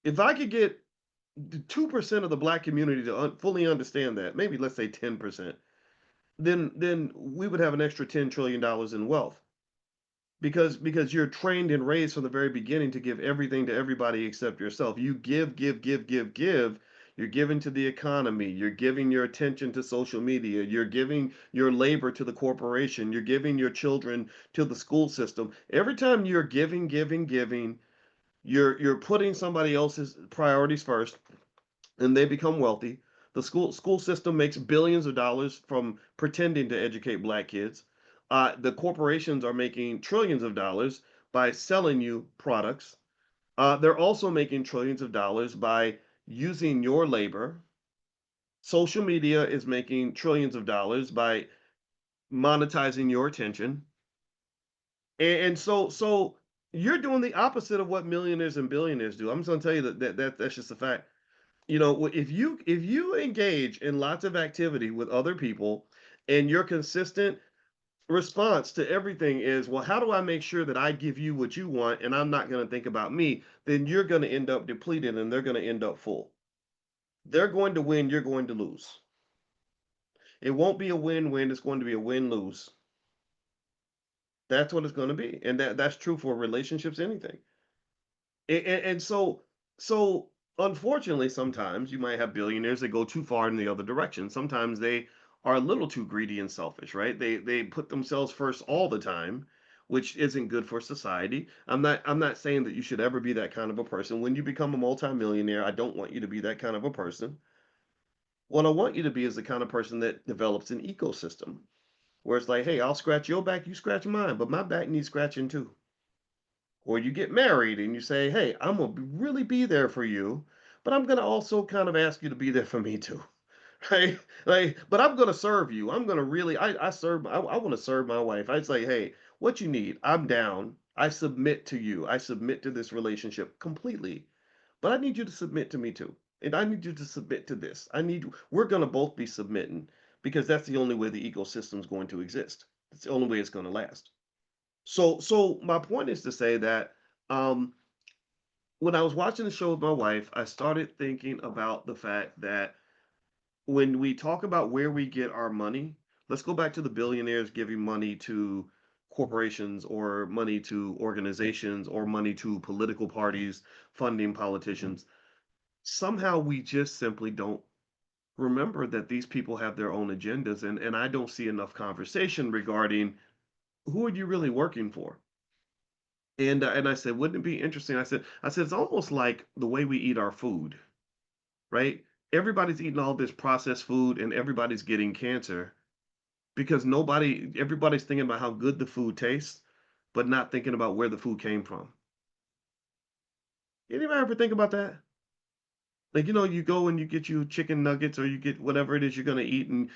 If I could get 2% of the black community to fully understand that, maybe let's say 10%, then we would have an extra $10 trillion in wealth. Because you're trained and raised from the very beginning to give everything to everybody except yourself. You give, give, give, give, give. You're giving to the economy. You're giving your attention to social media. You're giving your labor to the corporation. You're giving your children to the school system. Every time you're giving, giving, giving, you're putting somebody else's priorities first, and they become wealthy. The school system makes billions of dollars from pretending to educate black kids. The corporations are making trillions of dollars by selling you products. They're also making trillions of dollars by using your labor. Social media is making trillions of dollars by monetizing your attention. And so you're doing the opposite of what millionaires and billionaires do. I'm just gonna tell you that's just a fact. If you engage in lots of activity with other people, and your consistent response to everything is, well, how do I make sure that I give you what you want and I'm not going to think about me, then you're going to end up depleted and they're going to end up full. They're going to win, you're going to lose. It won't be a win-win, it's going to be a win-lose. That's what it's going to be, and that's true for relationships, anything. And so unfortunately, sometimes you might have billionaires that go too far in the other direction. Sometimes they are a little too greedy and selfish, right? They put themselves first all the time, which isn't good for society. I'm not saying that you should ever be that kind of a person. When you become a multimillionaire, I don't want you to be that kind of a person. What I want you to be is the kind of person that develops an ecosystem where it's like, hey, I'll scratch your back, you scratch mine, but my back needs scratching too. Or you get married and you say, hey, I'm going to really be there for you, but I'm going to also kind of ask you to be there for me too. Right? Like, but I'm going to serve you. I'm going to really, I want to serve my wife. I say, hey, what you need, I'm down. I submit to you. I submit to this relationship completely, but I need you to submit to me too. And I need you to submit to this. We're going to both be submitting, because that's the only way the ecosystem is going to exist. It's the only way it's going to last. So my point is to say that, um, when I was watching the show with my wife, I started thinking about the fact that when we talk about where we get our money, let's go back to the billionaires giving money to corporations, or money to organizations, or money to political parties funding politicians. Somehow we just simply don't remember that these people have their own agendas, and I don't see enough conversation regarding who are you really working for. And I said, wouldn't it be interesting? I said it's almost like the way we eat our food, right? Everybody's eating all this processed food and everybody's getting cancer because everybody's thinking about how good the food tastes, but not thinking about where the food came from. Anybody ever think about that? Like, you go and you get you chicken nuggets, or you get whatever it is you're gonna eat, and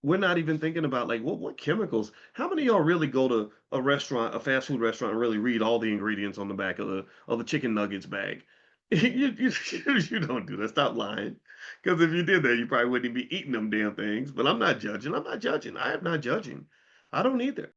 we're not even thinking about, like, what chemicals. How many of y'all really go to a restaurant, a fast food restaurant, and really read all the ingredients on the back of the chicken nuggets bag? You don't do that. Stop lying. Because if you did that, you probably wouldn't be eating them damn things. But I'm not judging. I'm not judging. I am not judging. I don't either.